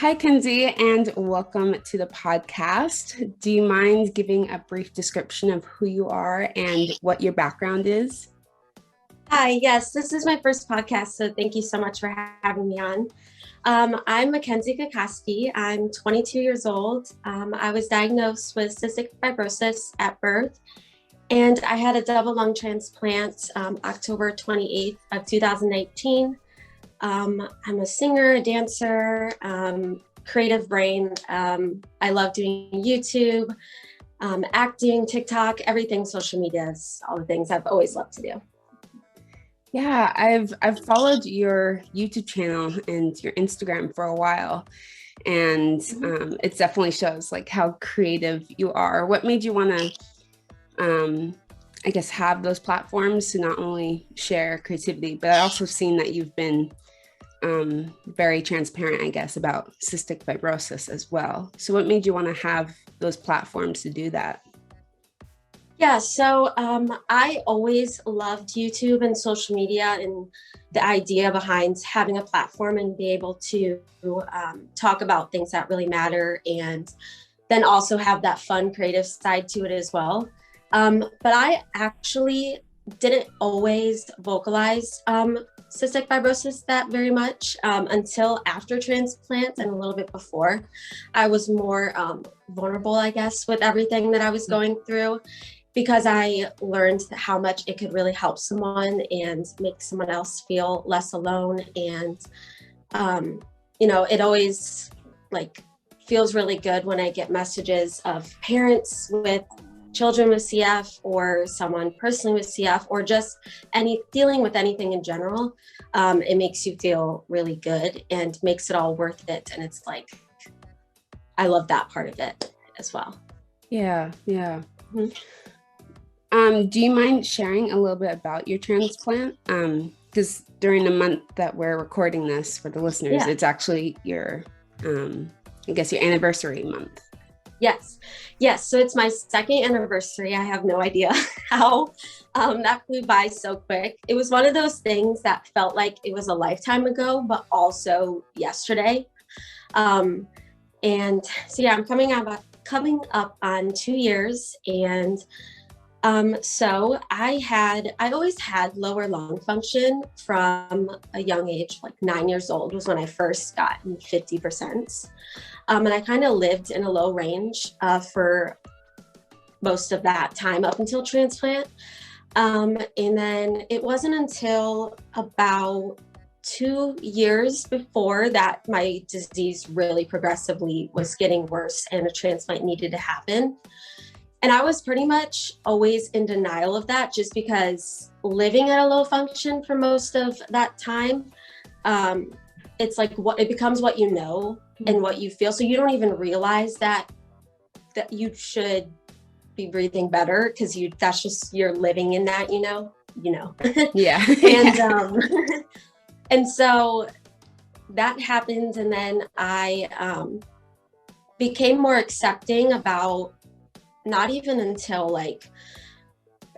Hi, Kenzie, and welcome to the podcast. Do you mind giving a brief description of who you are and what your background is? Hi, yes, this is my first podcast, so thank you so much for having me on. I'm Mackenzie Kokoski. I'm 22 years old. I was diagnosed with cystic fibrosis at birth, and I had a double lung transplant October 28th of 2019. I'm a singer, a dancer, creative brain. I love doing YouTube, acting, TikTok, everything social media is all the things I've always loved to do. Yeah, I've followed your YouTube channel and your Instagram for a while, and it definitely shows like how creative you are. What made you want to, I guess, have those platforms to not only share creativity, but I also seen that you've been very transparent, I guess, about cystic fibrosis as well. So, what made you want to have those platforms to do that? Yeah, so I always loved YouTube and social media and the idea behind having a platform and be able to talk about things that really matter and then also have that fun creative side to it as well. But I actually didn't always vocalize cystic fibrosis that very much until after transplant and a little bit before. I was more vulnerable, I guess, with everything that I was going through because I learned how much it could really help someone and make someone else feel less alone. And, it always like feels really good when I get messages of parents with children with CF or someone personally with CF or just dealing with anything in general. It makes you feel really good and makes it all worth it. And it's like, I love that part of it as well. Yeah, yeah. Mhm. Do you mind sharing a little bit about your transplant? Because during the month that we're recording this for the listeners, Yeah. it's actually I guess your anniversary month. Yes. Yes. So it's my second anniversary. I have no idea how that flew by so quick. It was one of those things that felt like it was a lifetime ago, but also yesterday. Um, and so yeah, I'm coming up on 2 years. And so I always had lower lung function from a young age, like 9 years old was when I first got 50%. And I kind of lived in a low range for most of that time up until transplant. And then it wasn't until about 2 years before that my disease really progressively was getting worse and a transplant needed to happen. And I was pretty much always in denial of that just because living at a low function for most of that time, it's like it becomes what you know and what you feel. So you don't even realize that you should be breathing better because that's just you're living in that, Yeah. and and so that happened, and then I became more accepting about not even until like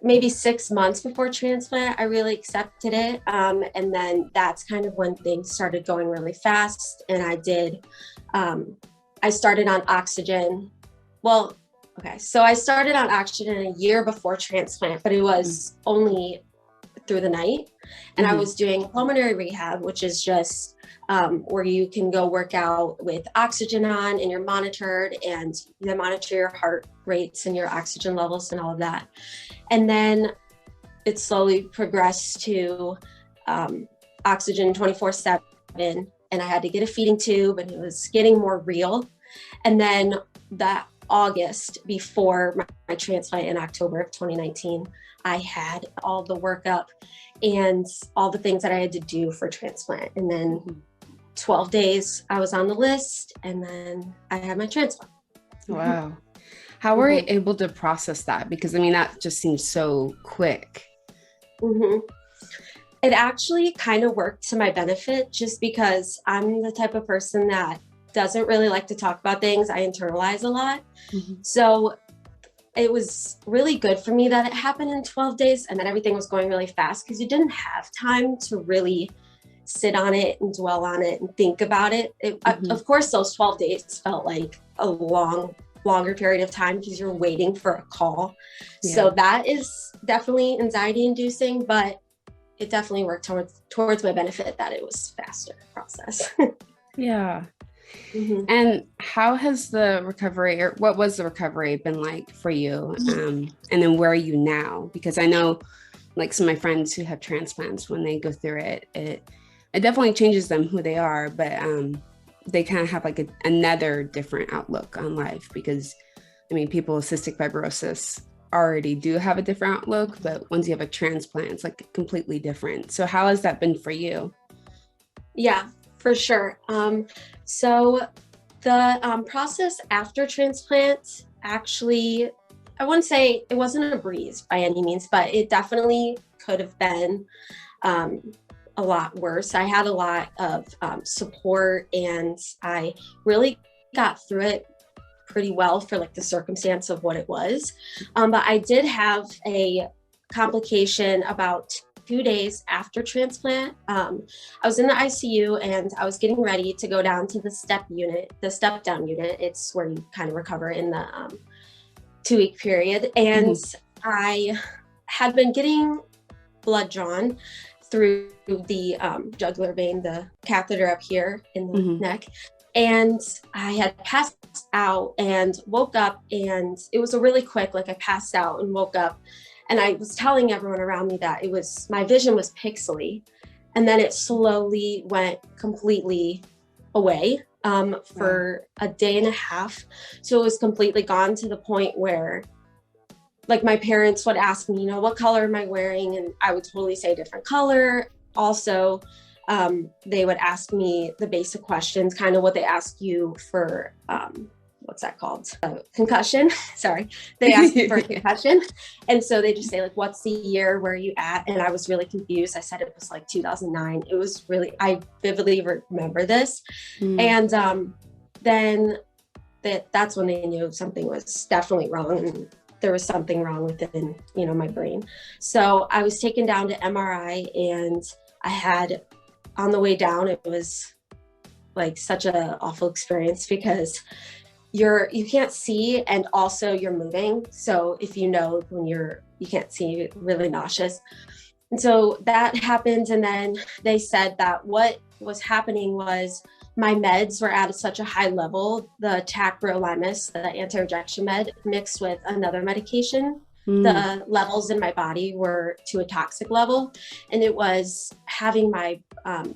maybe 6 months before transplant, I really accepted it. And then that's kind of when things started going really fast. And I started on oxygen. Well, okay. So I started on oxygen a year before transplant, but it was only through the night. And I was doing pulmonary rehab, which is just where you can go work out with oxygen on and you're monitored and they monitor your heart rates and your oxygen levels and all of that. And then it slowly progressed to oxygen 24/7. And I had to get a feeding tube and it was getting more real. And then that August before my transplant in October of 2019, I had all the workup and all the things that I had to do for transplant. And then 12 days I was on the list and then I had my transplant. Wow. How were you able to process that? Because I mean, that just seems so quick. It actually kind of worked to my benefit just because I'm the type of person that doesn't really like to talk about things. I internalize a lot. So it was really good for me that it happened in 12 days and that everything was going really fast because you didn't have time to really sit on it and dwell on it and think about it. Of course, those 12 days felt like a longer period of time because you're waiting for a call. Yeah. So that is definitely anxiety inducing, but it definitely worked towards my benefit that it was faster process. Yeah. Mm-hmm. And how has the recovery, or what was the recovery been like for you? And then where are you now? Because I know like some of my friends who have transplants, when they go through it, it definitely changes them who they are, but they kind of have like another different outlook on life, because I mean, people with cystic fibrosis already do have a different outlook, but once you have a transplant, it's like completely different. So how has that been for you? Yeah, for sure. So the process after transplant, actually, I wouldn't say it wasn't a breeze by any means, but it definitely could have been a lot worse. I had a lot of support, and I really got through it pretty well for like the circumstance of what it was. But I did have a complication about 2 days after transplant. I was in the ICU and I was getting ready to go down to the step down unit. It's where you kind of recover in the 2-week period. And I had been getting blood drawn through the jugular vein, the catheter up here in the neck. And I had passed out and woke up, and it was a really quick, like I passed out and woke up, and I was telling everyone around me that my vision was pixely, and then it slowly went completely away for a day and a half. So it was completely gone, to the point where like my parents would ask me, what color am I wearing? And I would totally say a different color. Also, they would ask me the basic questions, kind of what they ask you for, what's that called? Concussion. Sorry. They asked me for a concussion. And so they just say like, what's the year? Where are you at? And I was really confused. I said it was like 2009. It was really, I vividly remember this. And then that's when they knew something was definitely wrong. And there was something wrong within, my brain. So I was taken down to MRI, and I had, on the way down, it was like such an awful experience, because you can't see, and also you're moving. So if when you can't see, you're really nauseous. And so that happened. And then they said that what was happening was my meds were at such a high level, the tacrolimus, the anti-rejection med, mixed with another medication. The levels in my body were to a toxic level, and it was having my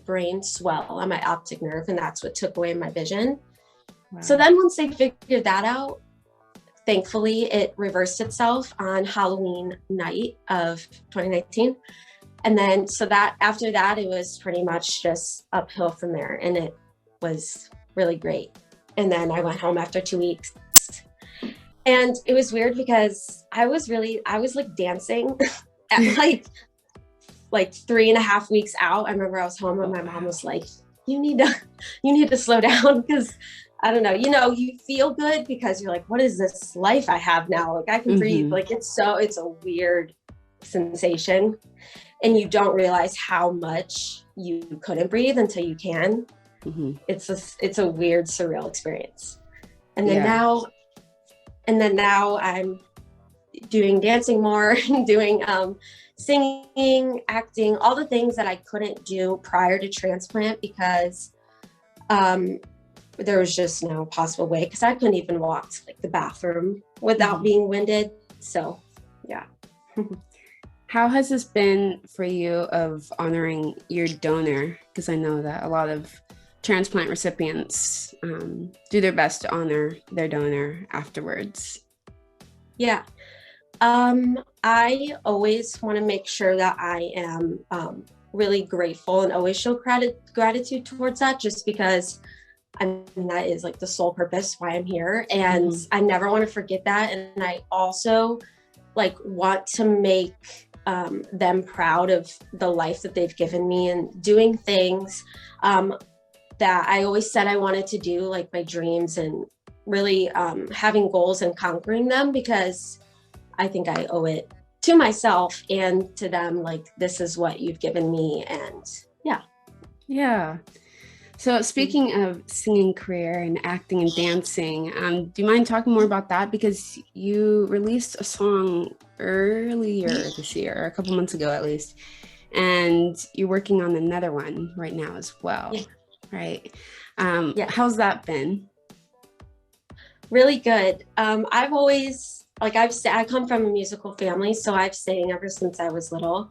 brain swell on my optic nerve, and that's what took away my vision. Wow. So then once they figured that out, thankfully it reversed itself on Halloween night of 2019. And then so that after that, it was pretty much just uphill from there, and it was really great. And then I went home after 2 weeks. And it was weird because I was like dancing at like 3.5 weeks out. I remember I was home and my mom was like, you need to slow down, because I don't know, you feel good because you're like, what is this life I have now? Like I can breathe. Like it's a weird sensation, and you don't realize how much you couldn't breathe until you can. It's a weird, surreal experience. And then now I'm doing dancing more and doing singing, acting, all the things that I couldn't do prior to transplant, because there was just no possible way, because I couldn't even walk to like the bathroom without being winded. So yeah. How has this been for you of honoring your donor? Because I know that a lot of transplant recipients do their best to honor their donor afterwards. Yeah. I always want to make sure that I am really grateful and always show gratitude towards that, just because that is like the sole purpose why I'm here. And I never want to forget that. And I also like want to make them proud of the life that they've given me, and doing things that I always said I wanted to do, like my dreams, and really having goals and conquering them, because I think I owe it to myself and to them. Like, this is what you've given me. And Yeah. So speaking of singing career and acting and dancing, do you mind talking more about that? Because you released a song earlier this year, a couple months ago at least, and you're working on another one right now as well, Yeah. right? Yes. How's that been? Really good. I've always I come from a musical family, so I've sang ever since I was little.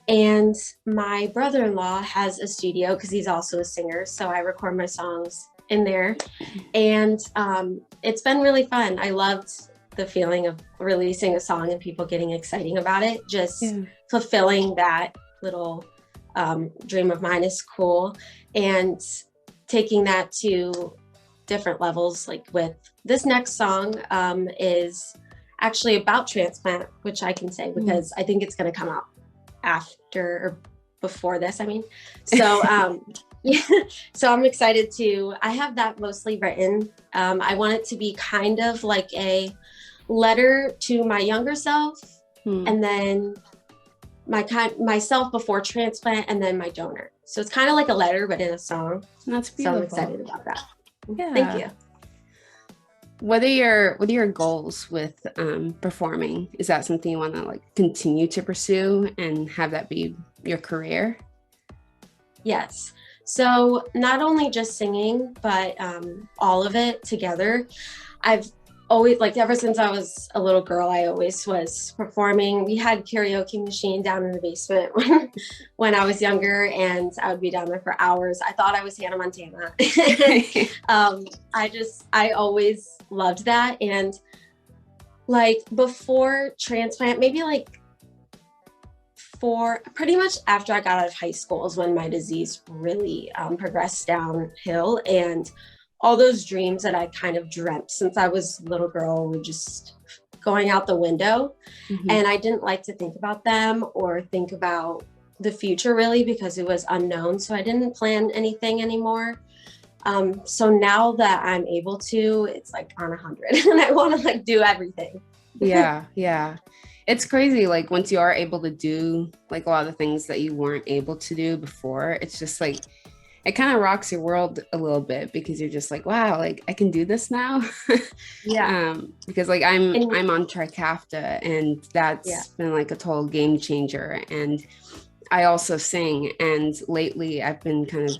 And my brother-in-law has a studio because he's also a singer, so I record my songs in there. And it's been really fun. I loved the feeling of releasing a song and people getting exciting about it. Just Yeah. fulfilling that little dream of mine is cool. And taking that to different levels, like with this next song is actually about transplant, which I can say because I think it's going to come out after or before this, I mean. So yeah, so I'm excited to, I have that mostly written. I want it to be kind of like a letter to my younger self, and then myself before transplant, and then my donor. So it's kind of like a letter, but in a song. That's So I'm beautiful. excited about that. Yeah. Thank you. What are your goals with performing? Is that something you want to like continue to pursue and have that be your career? Yes. So not only just singing, but all of it together. I've always, like, ever since I was a little girl, I always was performing. We had karaoke machine down in the basement when I was younger, and I would be down there for hours. I thought I was Hannah Montana. I always loved that. And like before transplant, maybe like for pretty much after I got out of high school is when my disease really progressed downhill, and all those dreams that I kind of dreamt since I was a little girl were just going out the window. And I didn't like to think about them or think about the future really because it was unknown. So I didn't plan anything anymore. So now that I'm able to, it's like on 100 and I want to like do everything. Yeah. It's crazy. Like once you are able to do like a lot of things that you weren't able to do before, it's just like it kind of rocks your world a little bit because you're just like, wow, like I can do this now. Yeah. Because like I'm And I'm on Trikafta and yeah. that's been like a total game changer. And I also sing, and lately I've been kind of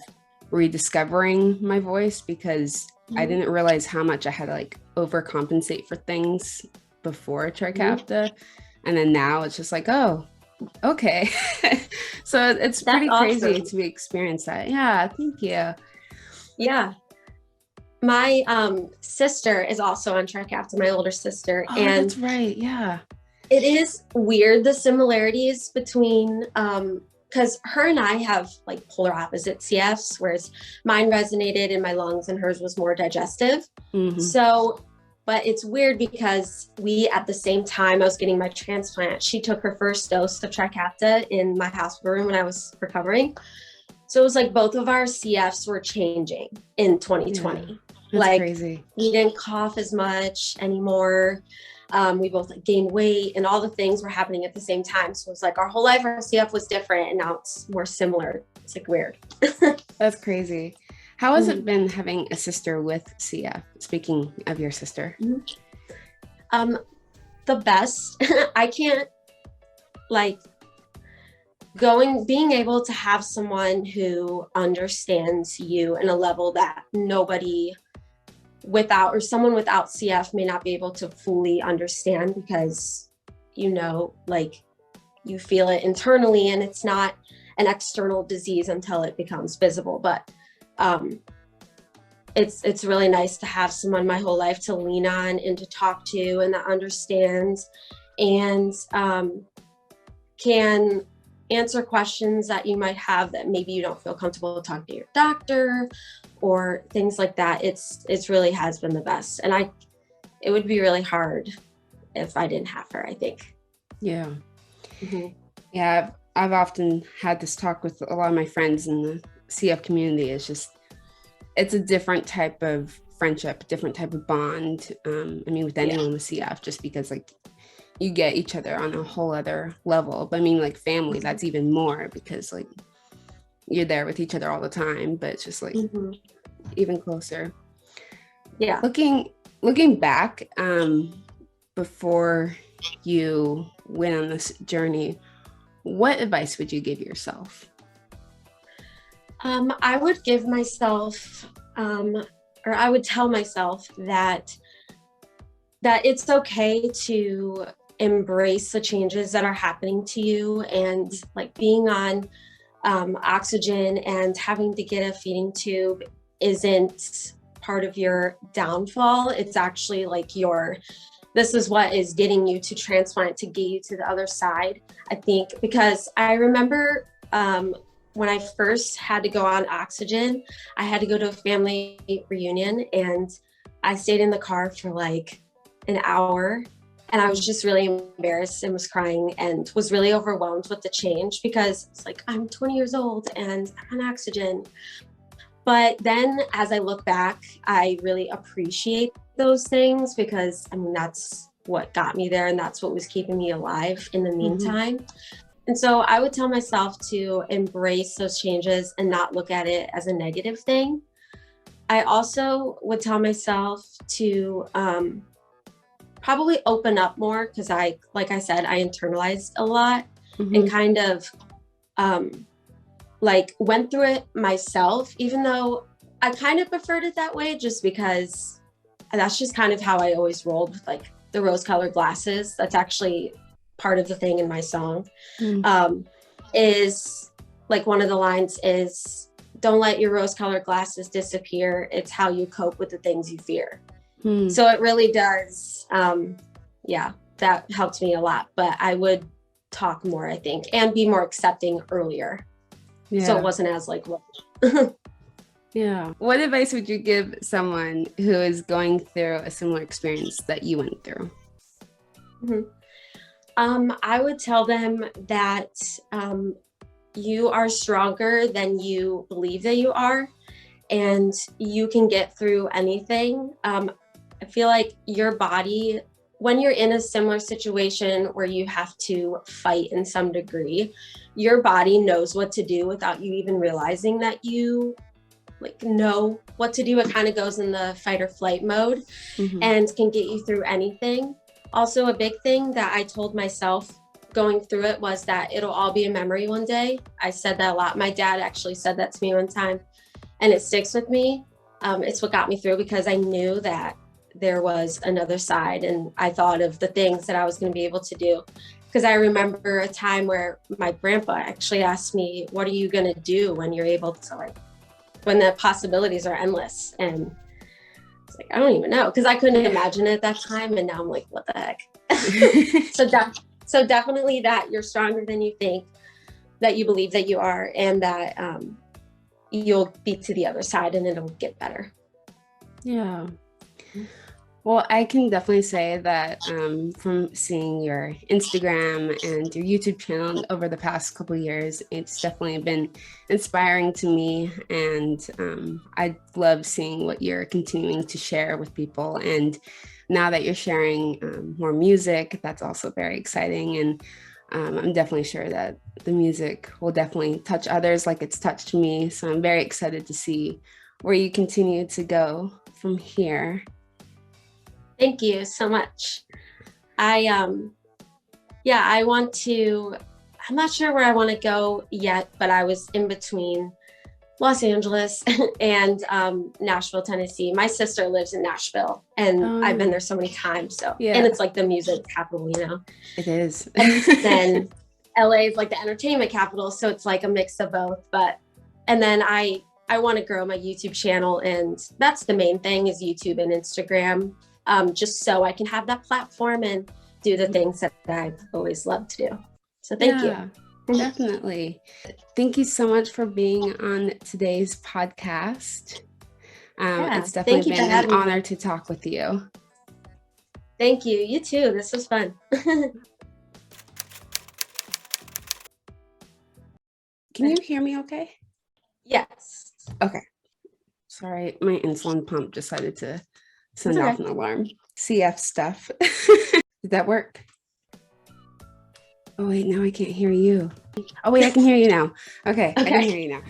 rediscovering my voice because I didn't realize how much I had to like overcompensate for things before Trikafta. And then now it's just like, oh, okay. So it's That's pretty crazy awesome. to experience that. Yeah, thank you. Yeah. My sister is also on track after my older sister. Oh, And that's right. Yeah. it is weird the similarities between because her and I have like polar opposite CFs, whereas mine resonated in my lungs and hers was more digestive. Hmm. So, but it's weird because we, at the same time I was getting my transplant, she took her first dose of Trikafta in my hospital room when I was recovering. So it was like both of our CFs were changing in Yeah, 2020. that's Like crazy. we didn't cough as much anymore. We both like gained weight, and all the things were happening at the same time. So it was like our whole life, our CF was different, and now it's more similar. It's like weird. That's crazy. How has it Mhm. been having a sister with CF? Speaking of your sister. Um, the best. I can't like being able to have someone who understands you in a level that nobody without or someone without CF may not be able to fully understand because like you feel it internally and it's not an external disease until it becomes visible. But um, it's really nice to have someone my whole life to lean on and to talk to and that understands and can answer questions that you might have that maybe you don't feel comfortable talking to your doctor or things like that. It's really has been the best. And it would be really hard if I didn't have her, I think. Yeah. Mm-hmm. Yeah. I've often had this talk with a lot of my friends in the CF community. It's a different type of friendship, different type of bond. I mean, with Yeah. anyone with CF, just because like you get each other on a whole other level. But I mean, like family, that's even more because like you're there with each other all the time, but it's just like Mm-hmm. even closer. Yeah. Looking back, before you went on this journey, what advice would you give yourself? I would give myself, or I would tell myself that it's okay to embrace the changes that are happening to you, and like being on oxygen and having to get a feeding tube isn't part of your downfall. It's actually like this is what is getting you to transplant, to get you to the other side. I think because I remember when I first had to go on oxygen, I had to go to a family reunion, and I stayed in the car for like an hour, and I was just really embarrassed and was crying and was really overwhelmed with the change, because it's like, I'm 20 years old and I'm on oxygen. But then as I look back, I really appreciate those things, because I mean, that's what got me there and that's what was keeping me alive in the Mm-hmm. meantime. And so I would tell myself to embrace those changes and not look at it as a negative thing. I also would tell myself to probably open up more, because like I said, I internalized a lot and Mm-hmm. kind of like went through it myself, even though I kind of preferred it that way, just because that's just kind of how I always rolled with like the rose colored glasses. That's actually part of the thing in my song. Is like one of the lines is, don't let your rose colored glasses disappear. It's how you cope with the things you fear. Mm-hmm. So it really does. Yeah, that helped me a lot. But I would talk more, I think, and be more accepting earlier. So it Yeah. wasn't as like, Yeah. What advice would you give someone who is going through a similar experience that you went through? I would tell them that you are stronger than you believe that you are, and you can get through anything. I feel like your body, when you're in a similar situation where you have to fight in some degree, your body knows what to do without you even realizing that you like know what to do. It kind of goes in the fight or flight mode Mm-hmm. and can get you through anything. Also, a big thing that I told myself going through it was that it'll all be a memory one day. I said that a lot. My dad actually said that to me one time, and it sticks with me. It's what got me through, because I knew that there was another side, and I thought of the things that I was going to be able to do. Because I remember a time where my grandpa actually asked me, what are you going to do when you're able to, like, when the possibilities are endless? And it's like, I don't even know, because I couldn't Yeah. imagine it at that time. And now I'm like, what the heck? so, so definitely that you're stronger than you think, that you believe that you are, and that you'll be to the other side and it'll get better. Yeah. Well, I can definitely say that from seeing your Instagram and your YouTube channel over the past couple of years, it's definitely been inspiring to me. And I love seeing what you're continuing to share with people. And now that you're sharing more music, that's also very exciting. And I'm definitely sure that the music will definitely touch others like it's touched me. So I'm very excited to see where you continue to go from here. Thank you so much. I yeah, I want to, I'm not sure where I want to go yet, but I was in between Los Angeles and Nashville, Tennessee. My sister lives in Nashville, and Oh, I've been no. there so many times. So, and Yeah, it's like the music capital, you know. it is. And then LA is like the entertainment capital, so it's like a mix of both. But and then I want to grow my YouTube channel, and that's the main thing, is YouTube and Instagram, just so I can have that platform and do the things that I've always loved to do. So thank you. Yeah, definitely. Thank you so much for being on today's podcast. Yeah, It's thank definitely you for been an having me. honor to talk with you. Thank you. You too. This was fun. Can you hear me okay? Yes. Okay. Sorry, my insulin pump decided to That's send off okay. an alarm. CF stuff. Did that work? Oh, wait, now I can't hear you. Oh, wait, I can hear you now. Okay, I can Okay. hear you now.